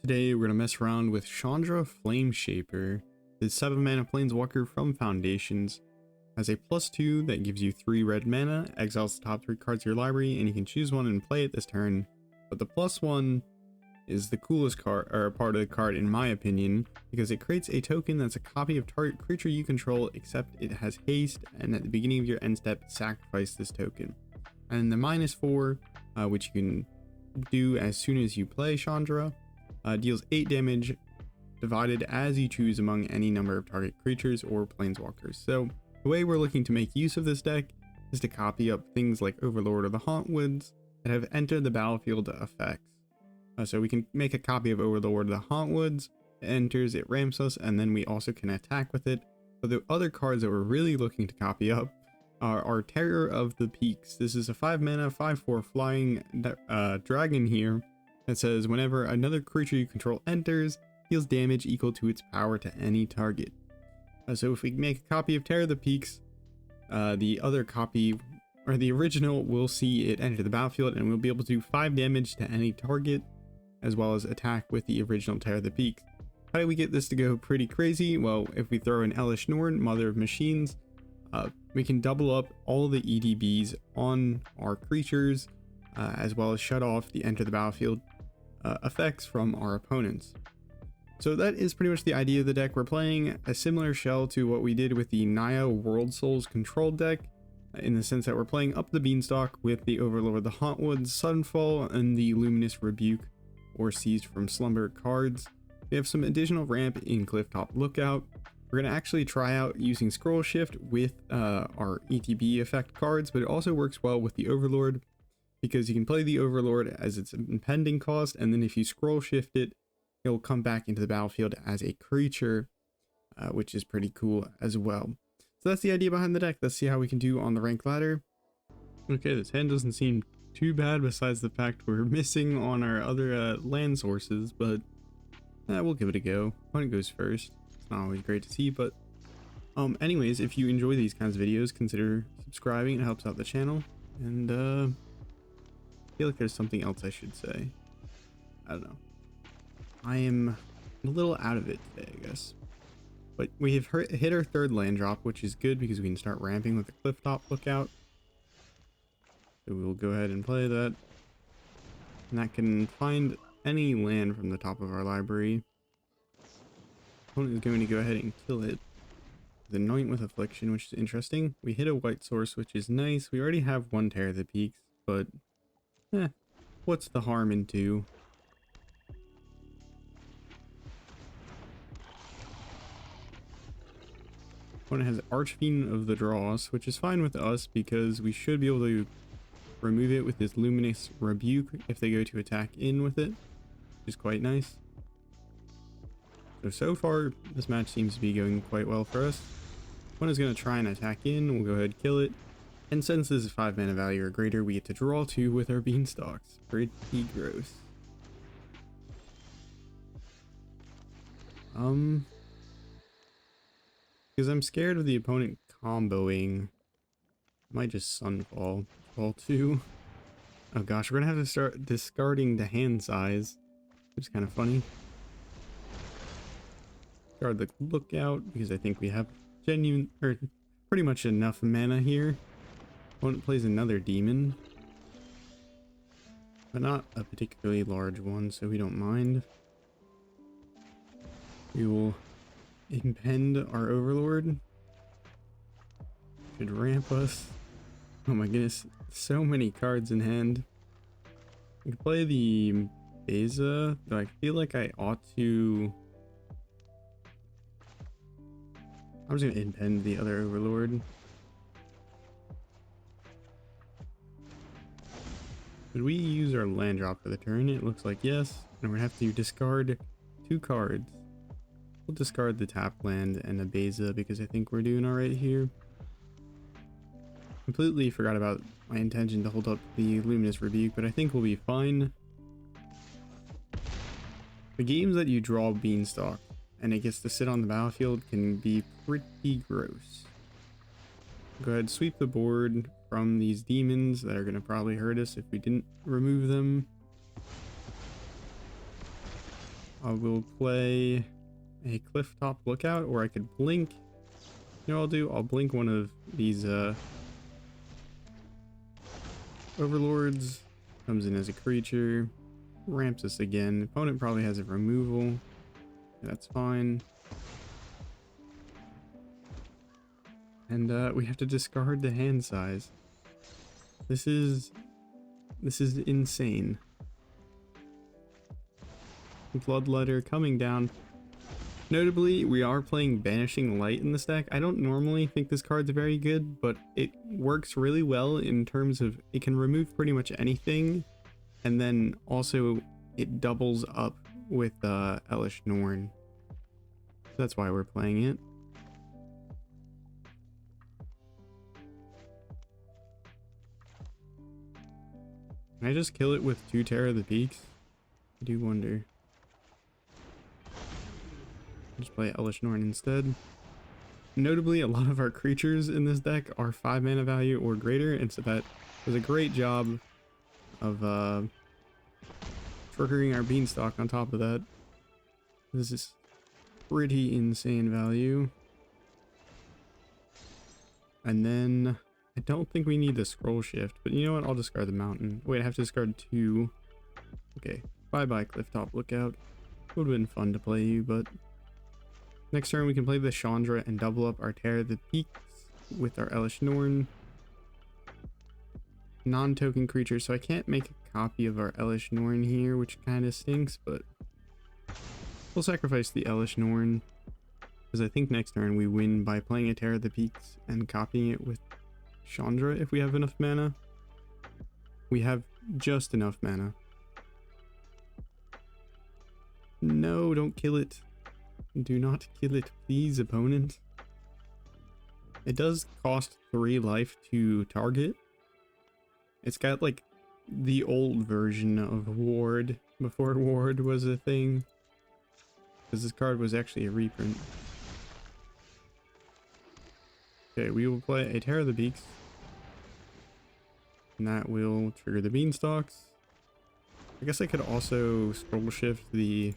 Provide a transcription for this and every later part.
Today we're going to mess around with Chandra Flameshaper. The 7 mana planeswalker from Foundations has a +2 that gives you 3 red mana, exiles the top 3 cards of your library, and you can choose one and play it this turn. But the +1 is the coolest card, or part of the card in my opinion, because it creates a token that's a copy of target creature you control, except it has haste, and at the beginning of your end step, sacrifice this token. And the -4, which you can do as soon as you play Chandra, deals 8 damage divided as you choose among any number of target creatures or planeswalkers. So the way we're looking to make use of this deck is to copy up things like Overlord or the Hauntwoods that have entered the battlefield effects. So we can make a copy of Overlord or the Hauntwoods, it enters, it ramps us, and then we also can attack with it. But the other cards that we're really looking to copy up are our Terror of the Peaks. This is a 5 mana 5/4 flying dragon here that says whenever another creature you control enters, deals damage equal to its power to any target. So if we make a copy of Terror of the Peaks, the other copy, or the original, will see it enter the battlefield and we'll be able to do 5 damage to any target, as well as attack with the original Terror of the Peaks. How do we get this to go pretty crazy? Well, if we throw in Elesh Norn, Mother of Machines, we can double up all the EDBs on our creatures, as well as shut off the enter the battlefield effects from our opponents. So that is pretty much the idea of the deck. We're playing a similar shell to what we did with the Naya World Souls control deck, in the sense that we're playing Up the Beanstalk with the Overlord, the Hauntwoods, Sunfall, and the Luminous Rebuke or Seized from Slumber cards. We have some additional ramp in Clifftop Lookout. We're going to actually try out using Scrollshift with our ETB effect cards, but it also works well with the Overlord, because you can play the Overlord as its impending cost, and then if you Scrollshift it, it'll come back into the battlefield as a creature, which is pretty cool as well. So that's the idea behind the deck. Let's see how we can do on the rank ladder. Okay, this hand doesn't seem too bad, besides the fact we're missing on our other land sources, but we'll give it a go. Opponent goes first. It's not always great to see, but anyways, if you enjoy these kinds of videos, consider subscribing. It helps out the channel. And I feel like there's something else I should say. I don't know. I am a little out of it today, I guess. But we have hit our 3rd land drop, which is good because we can start ramping with the Clifftop Lookout. So we will go ahead and play that. And that can find any land from the top of our library. Opponent is going to go ahead and kill it. The Anoint with Affliction, which is interesting. We hit a white source, which is nice. We already have 1 Terror of the Peaks, but what's the harm in 2? Opponent has Archfiend of the Dross, which is fine with us because we should be able to remove it with this Luminous Rebuke if they go to attack in with it, which is quite nice. So far, this match seems to be going quite well for us. Opponent is going to try and attack in. We'll go ahead and kill it. And since this is 5 mana value or greater, we get to draw 2 with our Beanstalks. Pretty gross. Because I'm scared of the opponent comboing. I might just Sunfall. Fall 2. Oh gosh, we're gonna have to start discarding the hand size, which is kind of funny. Guard the Lookout because I think we have pretty much enough mana here. Opponent plays another demon, but not a particularly large one, so we don't mind. We will impend our Overlord. Should ramp us. Oh my goodness, so many cards in hand. I could play the Beza, though I feel like I ought to. I'm just gonna impend the other Overlord. Should we use our land drop for the turn? It looks like yes. And we're gonna have to discard 2 cards. We'll discard the tap land and a Beza because I think we're doing alright here. Completely forgot about my intention to hold up the Luminous Rebuke, but I think we'll be fine. The games that you draw Beanstalk and it gets to sit on the battlefield can be pretty gross. Go ahead, sweep the board from these demons that are going to probably hurt us if we didn't remove them. I will play a Clifftop Lookout, or I could blink. You know what I'll do? I'll blink one of these Overlords. Comes in as a creature. Ramps us again. Opponent probably has a removal. That's fine. And we have to discard the hand size. This is insane. Bloodletter coming down. Notably, we are playing Banishing Light in this deck. I don't normally think this card's very good, but it works really well in terms of it can remove pretty much anything, and then also it doubles up with Elesh Norn. That's why we're playing it. Can I just kill it with 2 Terror of the Peaks? I do wonder. Just play Elesh Norn instead. Notably, a lot of our creatures in this deck are 5 mana value or greater, and so that does a great job of triggering our Beanstalk on top of that. This is pretty insane value. And then I don't think we need the Scrollshift, but you know what? I'll discard the Mountain. Wait, I have to discard 2. Okay, bye-bye Clifftop Lookout. Would have been fun to play you, but next turn we can play the Chandra and double up our Terror of the Peaks with our Elesh Norn. Non-token creature, so I can't make a copy of our Elesh Norn here, which kind of stinks, but we'll sacrifice the Elesh Norn, because I think next turn we win by playing a Terror of the Peaks and copying it with Chandra if we have enough mana. We have just enough mana. No, don't kill it. Do not kill it, please, opponent. It does cost 3 life to target. It's got like the old version of Ward before Ward was a thing, because this card was actually a reprint. Okay, we will play a Terror of the Peaks, and that will trigger the Beanstalks. I guess I could also scroll shift the...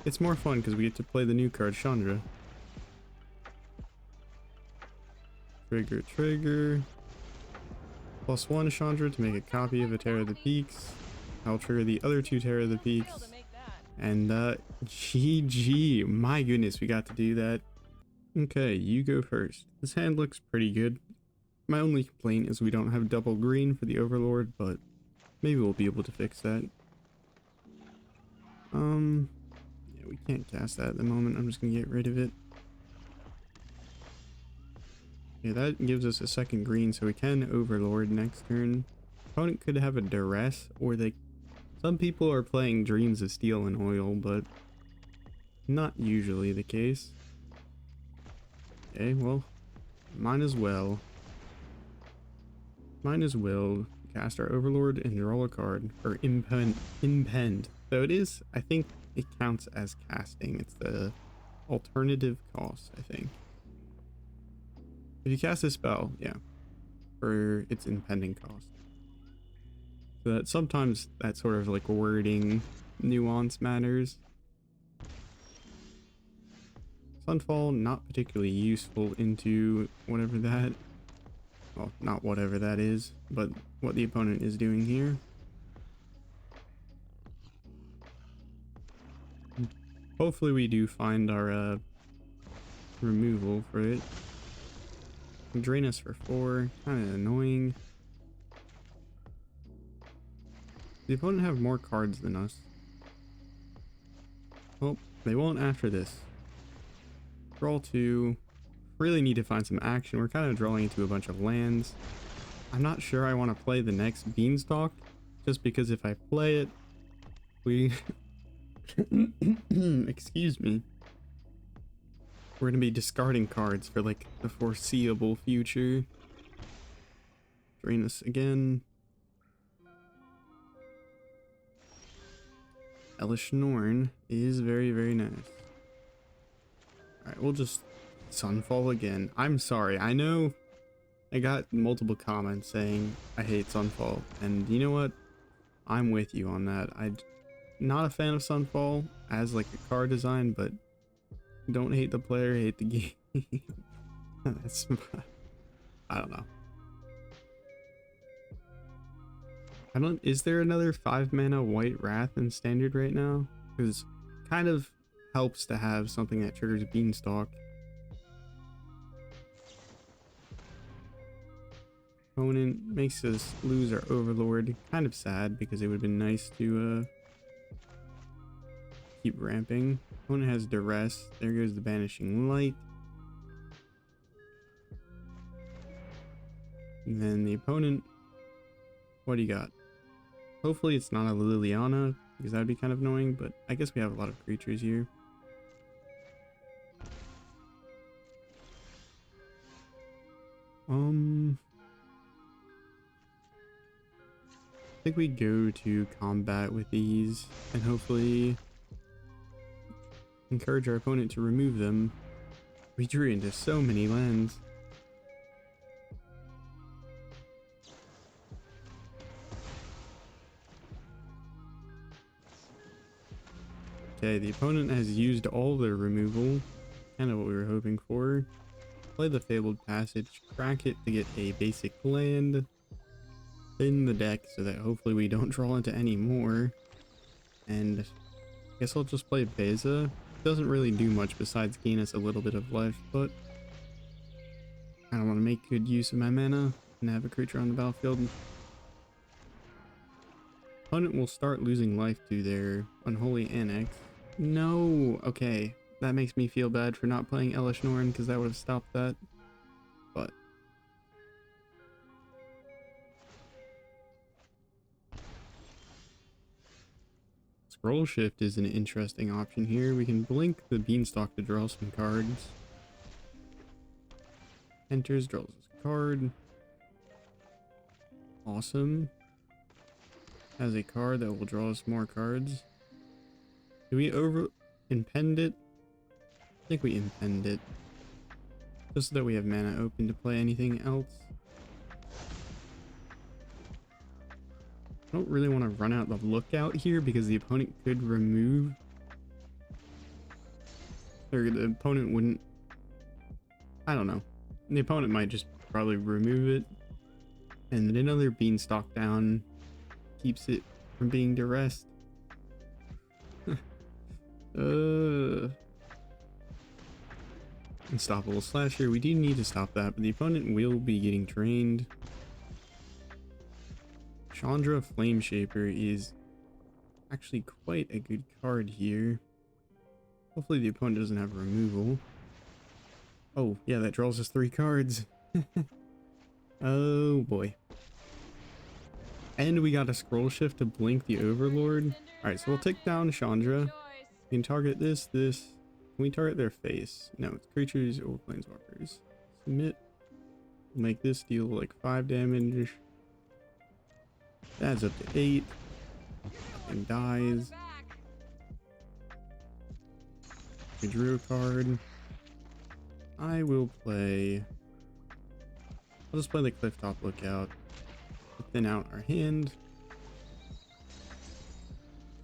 It's more fun because we get to play the new card, Chandra. Trigger, trigger. +1 Chandra to make a copy of a Terror of the Peaks. I'll trigger the other 2 Terror of the Peaks. And GG. My goodness, we got to do that. Okay, you go first. This hand looks pretty good. My only complaint is we don't have double green for the Overlord, but maybe we'll be able to fix that. Yeah, we can't cast that at the moment. I'm just gonna get rid of it. Yeah, that gives us a second green, so we can Overlord next turn. Opponent could have a Duress, or they... Some people are playing Dreams of Steel and Oil, but not usually the case. Okay, well, might as well cast our Overlord and draw a card, or impend. So it is, I think it counts as casting. It's the alternative cost, I think. If you cast a spell, yeah, for its impending cost. So that sometimes that sort of like wording nuance matters. Sunfall, not particularly useful into whatever that, well, not whatever that is, but what the opponent is doing here. Hopefully we do find our removal for it. Drain us for 4, kind of annoying. The opponent have more cards than us. Well, they won't after this. Draw 2. Really need to find some action. We're kind of drawing into a bunch of lands. I'm not sure I want to play the next Beanstalk, just because if I play it, we... Excuse me. We're gonna be discarding cards for like the foreseeable future. Drain us again. Elesh Norn is very, very nice. Alright, we'll just Sunfall again. I'm sorry, I know I got multiple comments saying I hate Sunfall, and you know what? I'm with you on that. not a fan of Sunfall as like a card design, but don't hate the player, hate the game. That's I don't know. Is there another 5 mana white Wrath in standard right now? Because kind of helps to have something that triggers Beanstalk. Opponent makes us lose our Overlord. Kind of sad because it would have been nice to keep ramping. Opponent has Duress. There goes the Banishing Light. And then the opponent, what do you got? Hopefully it's not a Liliana, because that would be kind of annoying, but I guess we have a lot of creatures here. I think we go to combat with these and hopefully encourage our opponent to remove them. We drew into so many lands. Okay, the opponent has used all their removal, kind of what we were hoping for. Play the Fabled Passage, crack it to get a basic land in the deck so that hopefully we don't draw into any more. And I guess I'll just play Beza. Doesn't really do much besides gain us a little bit of life, but I don't want to make good use of my mana and have a creature on the battlefield. Opponent will start losing life to their Unholy Annex. No! Okay, that makes me feel bad for not playing Elesh Norn because that would have stopped that. But Scrollshift is an interesting option here. We can blink the Beanstalk to draw some cards. Enters, draws a card. Awesome. Has a card that will draw us more cards. Do we impend it? I think we impend it. Just so that we have mana open to play anything else. I don't really want to run out the lookout here because the opponent could remove. Or the opponent wouldn't. I don't know. The opponent might just probably remove it. And then another Beanstalk down keeps it from being duressed. Unstoppable Slasher. We do need to stop that, but the opponent will be getting trained. Chandra Flameshaper is actually quite a good card here. Hopefully the opponent doesn't have removal. Oh, yeah, that draws us 3 cards. Oh boy. And we got a Scrollshift to blink the Overlord. Alright, so we'll take down Chandra. We can target this. Can we target their face? No, it's creatures or planeswalkers. Submit. We'll make this deal like 5 damage. Adds up to 8. And dies. We drew a card. I'll just play the Clifftop Lookout. Thin out our hand.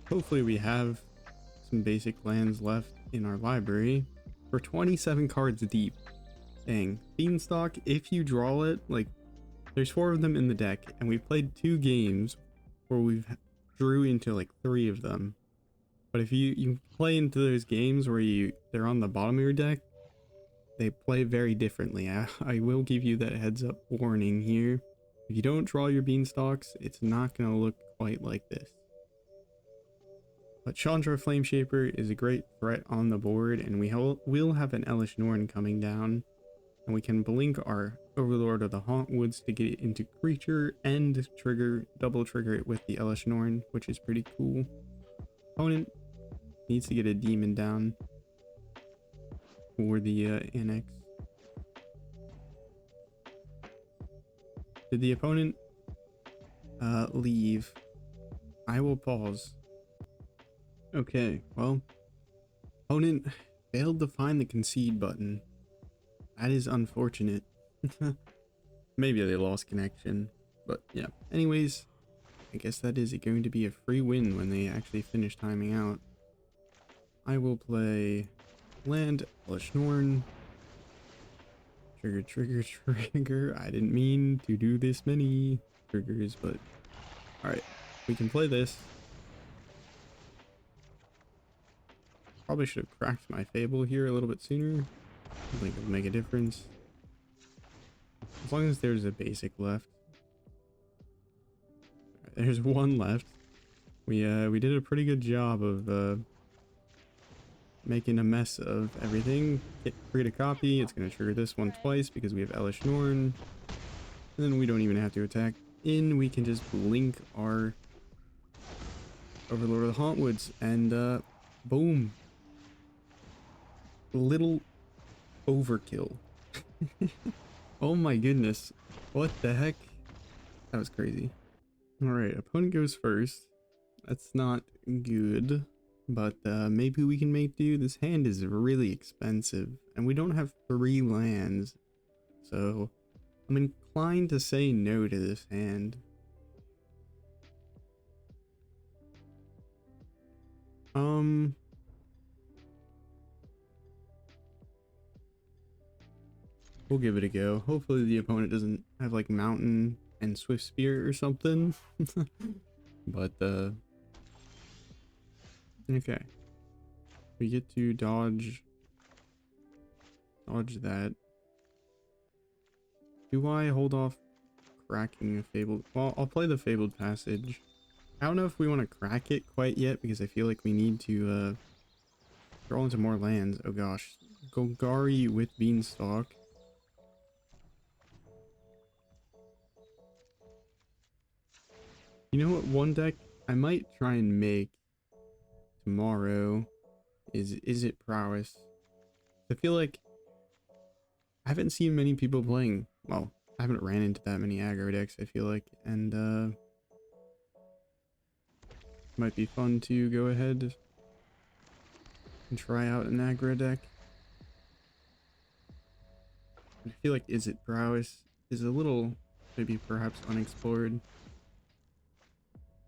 Hopefully we have some basic lands left in our library. We're 27 cards deep. Dang. Beanstalk, if you draw it, like, there's 4 of them in the deck, and we've played 2 games where we've drew into like 3 of them. But if you play into those games where they're on the bottom of your deck, they play very differently. I will give you that heads up warning here. If you don't draw your Beanstalks, it's not going to look quite like this. But Chandra Flameshaper is a great threat on the board, and we will have an Elesh Norn coming down. And we can blink our Overlord of the Hauntwoods to get it into creature and double trigger it with the Elesh Norn, which is pretty cool. Opponent needs to get a demon down for the annex. Did the opponent leave? I will pause. Okay, well, opponent failed to find the concede button. That is unfortunate. Maybe they lost connection, but yeah. Anyways, I guess that is going to be a free win when they actually finish timing out. I will play land, Lush Norn. Trigger, trigger, trigger. I didn't mean to do this many triggers, but alright, we can play this. Probably should have cracked my Fable here a little bit sooner. I think it'll make a difference. As long as there's a basic left. Right, there's one left. We did a pretty good job of making a mess of everything. Hit create a copy. It's going to trigger this one twice because we have Elesh Norn. And then we don't even have to attack in. We can just blink our Overlord of the Hauntwoods and boom. Little overkill. Oh my goodness. What the heck? That was crazy. Alright, opponent goes first. That's not good. But maybe we can make do. This hand is really expensive. And we don't have 3 lands. So I'm inclined to say no to this hand. We'll give it a go. Hopefully the opponent doesn't have like Mountain and Swift Spear or something. But okay. We get to dodge that. Do I hold off cracking a Fabled? Well, I'll play the Fabled Passage. I don't know if we want to crack it quite yet because I feel like we need to draw into more lands. Oh gosh. Golgari with Beanstalk. You know what, one deck I might try and make tomorrow is it Prowess? I feel like I haven't seen many people playing, well, I haven't ran into that many aggro decks, I feel like, and might be fun to go ahead and try out an aggro deck. I feel like Is It Prowess is a little, maybe perhaps unexplored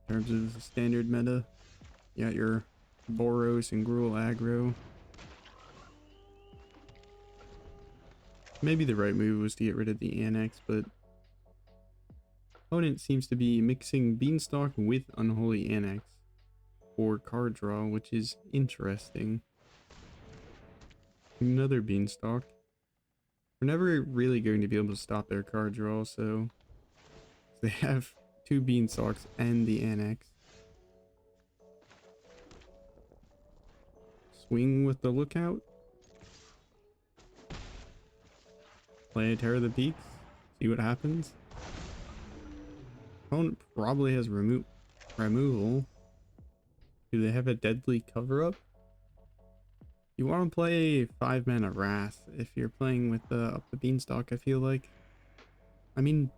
in terms of standard meta. You got your Boros and Gruul aggro. Maybe the right move was to get rid of the Annex, but opponent seems to be mixing Beanstalk with Unholy Annex for card draw, which is interesting. Another Beanstalk. We're never really going to be able to stop their card draw, so they have 2 Beanstalks and the Annex. Swing with the Lookout. Play a Terror of the Peaks. See what happens. Opponent probably has removal. Do they have a Deadly Cover-Up? You want to play 5 mana Wrath if you're playing with Up the Beanstalk, I feel like. I mean,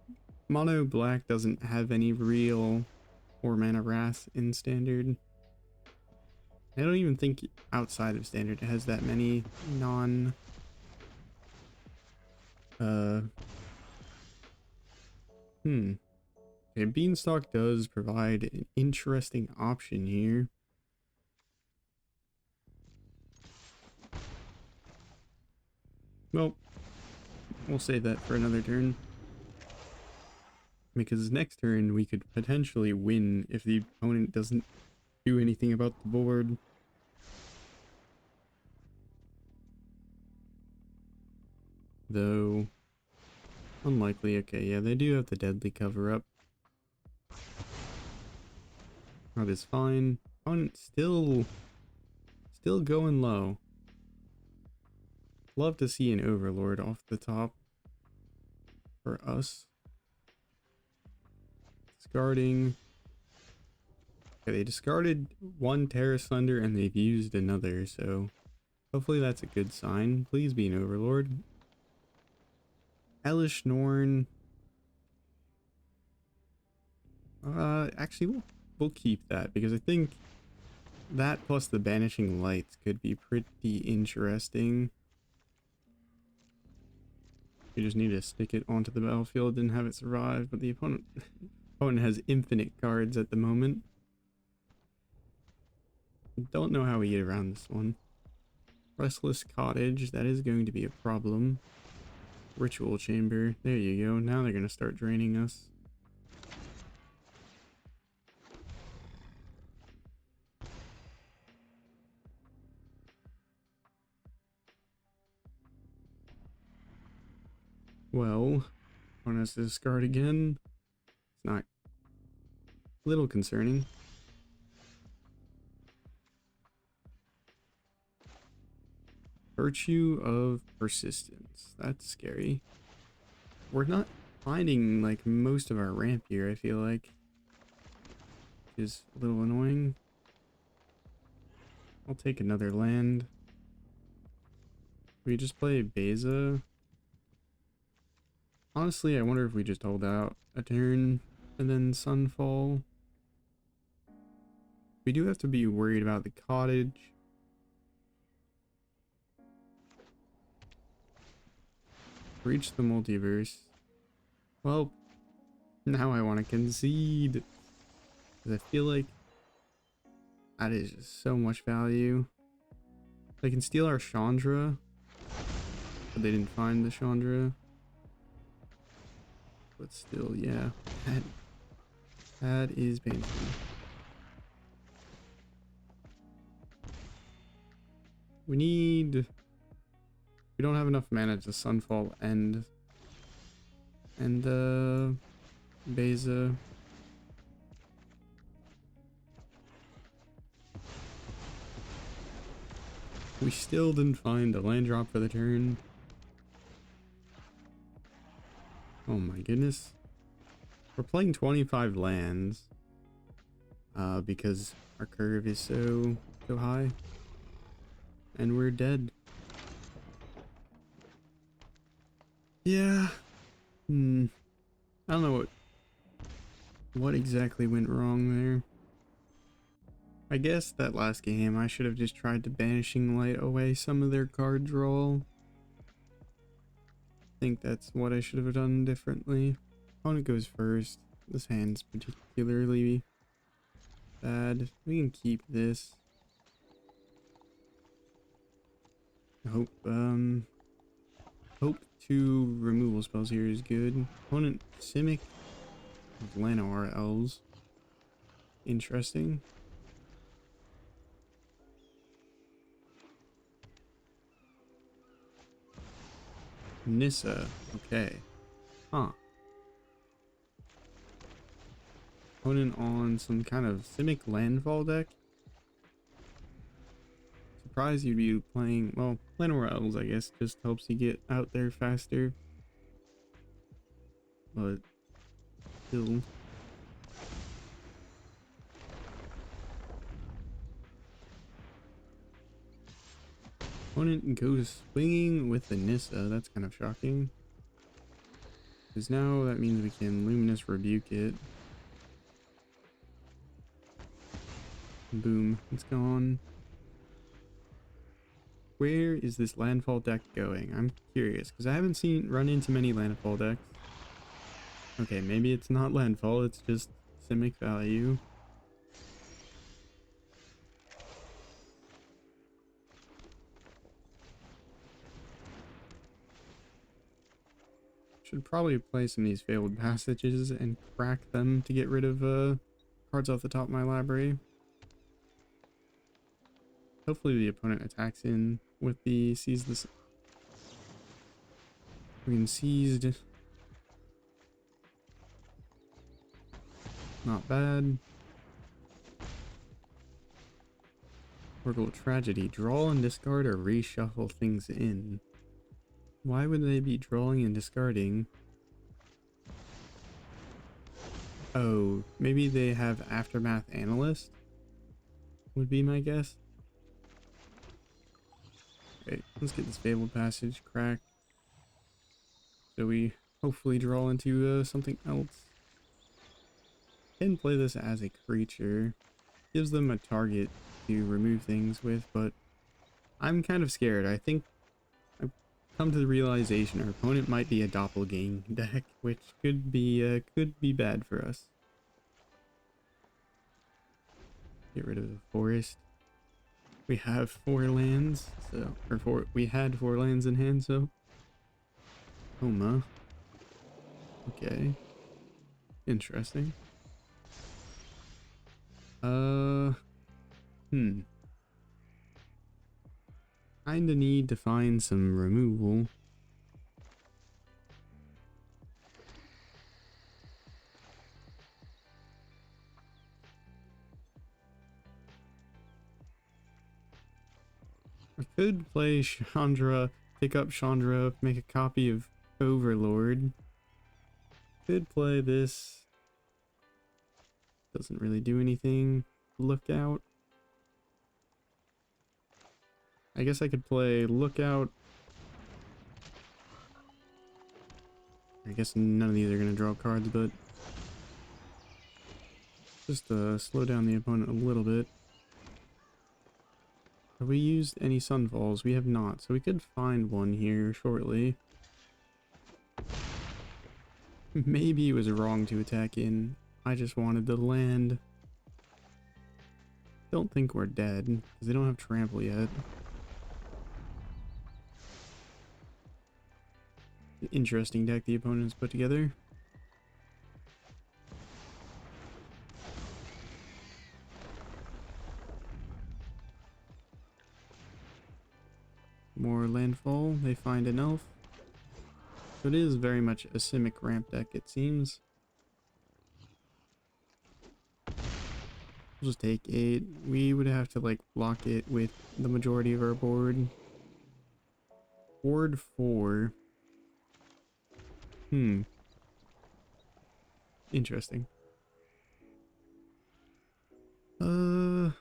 Mono Black doesn't have any real 4 mana Wrath in Standard. I don't even think outside of Standard it has that many non... Okay, Beanstalk does provide an interesting option here. Well, we'll save that for another turn. Because next turn we could potentially win if the opponent doesn't do anything about the board. Though, unlikely. Okay, yeah, they do have the Deadly Cover-Up. That is fine. Opponent still going low. Love to see an Overlord off the top for us. Discarding. Okay, they discarded 1 Terra Thunder and they've used another, so hopefully that's a good sign. Please be an Overlord. Elesh Norn. Actually, we'll keep that because I think that plus the Banishing Lights could be pretty interesting. We just need to stick it onto the battlefield and have it survive, but the opponent Opponent has infinite cards at the moment. Don't know how we get around this one. Restless Cottage, that is going to be a problem. Ritual Chamber, there you go. Now they're going to start draining us. Well, opponent has to discard again. It's not a little concerning. Virtue of Persistence. That's scary. We're not finding like most of our ramp here, I feel like. Which is a little annoying. I'll take another land. We just play Beza. Honestly, I wonder if we just hold out a turn and then Sunfall. We do have to be worried about the cottage. Reach the multiverse. Well, now I want to concede. Because I feel like that is just so much value. They can steal our Chandra. But they didn't find the Chandra. But still, yeah. That is painful. We don't have enough mana to Sunfall and Beza. We still didn't find a land drop for the turn. Oh my goodness. We're playing 25 lands because our curve is so high. And we're dead. Yeah. I don't know what exactly went wrong there. I guess that last game I should have just tried to Banishing Light away some of their card draw. I think that's what I should have done differently. Opponent goes first. This hand's particularly bad. We can keep this. Hope 2 removal spells here is good. Opponent Simic with Llanowar Elves. Interesting. Nissa. Okay. Huh. Opponent on some kind of Simic landfall deck. Surprised you'd be playing, well, Llanowar Elves I guess just helps you get out there faster. But still. Opponent goes swinging with the Nissa. That's kind of shocking. Because now that means we can Luminous Rebuke it. Boom. It's gone. Where is this landfall deck going? I'm curious because I haven't run into many landfall decks. Okay, maybe it's not landfall, it's just Simic value. Should probably play some of these Fabled Passages and crack them to get rid of cards off the top of my library. Hopefully the opponent attacks in with the seize this. We can seized. Not bad. Orbital Tragedy. Draw and discard or reshuffle things in. Why would they be drawing and discarding? Oh, maybe they have Aftermath Analyst? Would be my guess. Okay, let's get this Fabled Passage cracked. So we hopefully draw into something else. Can play this as a creature. Gives them a target to remove things with, but I'm kind of scared. I think I've come to the realization our opponent might be a doppelganger deck, which could be bad for us. Get rid of the forest. We have 4 lands, so we had 4 lands in hand, so Homa. Okay. Interesting. Kinda need to find some removal. I could play Chandra, pick up Chandra, make a copy of Overlord. Could play this. Doesn't really do anything. Lookout. I guess I could play Lookout. I guess none of these are going to draw cards, but just slow down the opponent a little bit. Have we used any Sunfalls? We have not, so we could find one here shortly. Maybe it was wrong to attack in. I just wanted the land. Don't think we're dead, because they don't have trample yet. An interesting deck the opponents put together. More landfall, they find an elf. So it is very much a Simic ramp deck, it seems. We'll just take 8. We would have to like block it with the majority of our board. Board 4. Interesting. I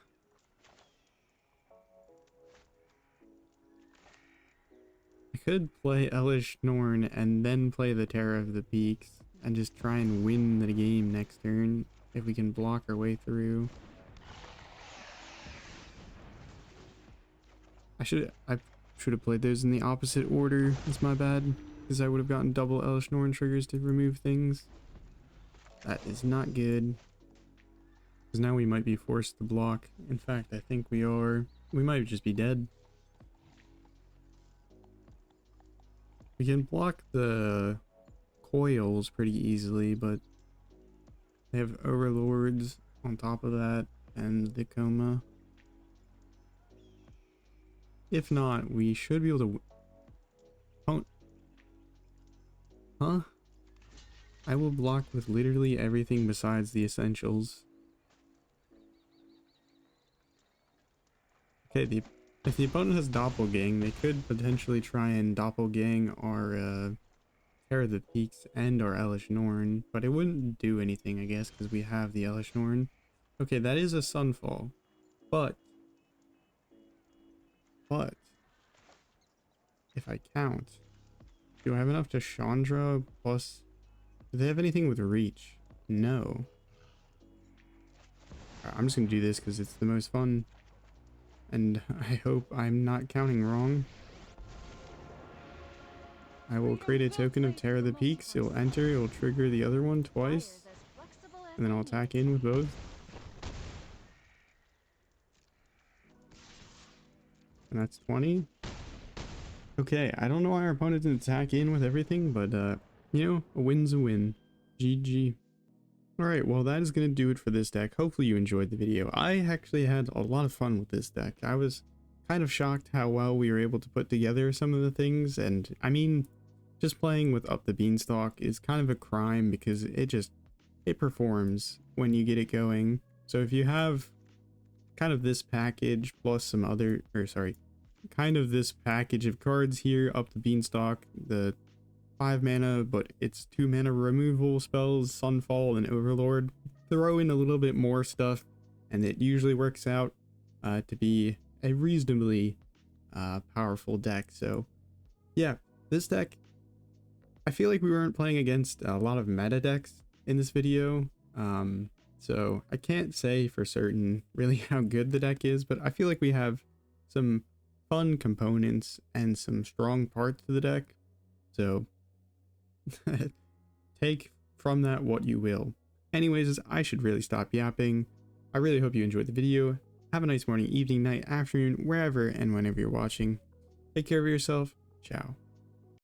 could play Elesh Norn and then play the Terror of the Peaks and just try and win the game next turn if we can block our way through. I should have played those in the opposite order. It's my bad, because I would have gotten double Elesh Norn triggers to remove things. That is not good. Because now we might be forced to block. In fact, I think we are. We might just be dead. We can block the coils pretty easily, but they have Overlords on top of that and the coma. If not, we should be able to... Huh? I will block with literally everything besides the essentials. Okay, if the opponent has Doppelgang, they could potentially try and Doppelgang our Terror of the Peaks and our Elesh Norn, but it wouldn't do anything, I guess, because we have the Elesh Norn. Okay, that is a Sunfall, but if I count, do I have enough to Chandra plus... Do they have anything with reach? No. I'm just gonna do this because it's the most fun. And I hope I'm not counting wrong. I will create a token of Terror of the Peaks. It'll enter, it'll trigger the other one twice. And then I'll attack in with both. And that's 20. Okay, I don't know why our opponent didn't attack in with everything, but you know, a win's a win. GG. Alright, well that is going to do it for this deck. Hopefully you enjoyed the video. I actually had a lot of fun with this deck. I was kind of shocked how well we were able to put together some of the things, and I mean, just playing with Up the Beanstalk is kind of a crime because it performs when you get it going. So if you have kind of this package plus some other, kind of this package of cards here, Up the Beanstalk, the 5 mana, but it's 2 mana removal spells, Sunfall and Overlord. Throw in a little bit more stuff, and it usually works out to be a reasonably powerful deck. So yeah, this deck, I feel like we weren't playing against a lot of meta decks in this video. So I can't say for certain really how good the deck is, but I feel like we have some fun components and some strong parts to the deck. So take from that what you will. Anyways, I should really stop yapping. I really hope you enjoyed the video. Have a nice morning, evening, night, afternoon, wherever and whenever you're watching. Take care of yourself. Ciao.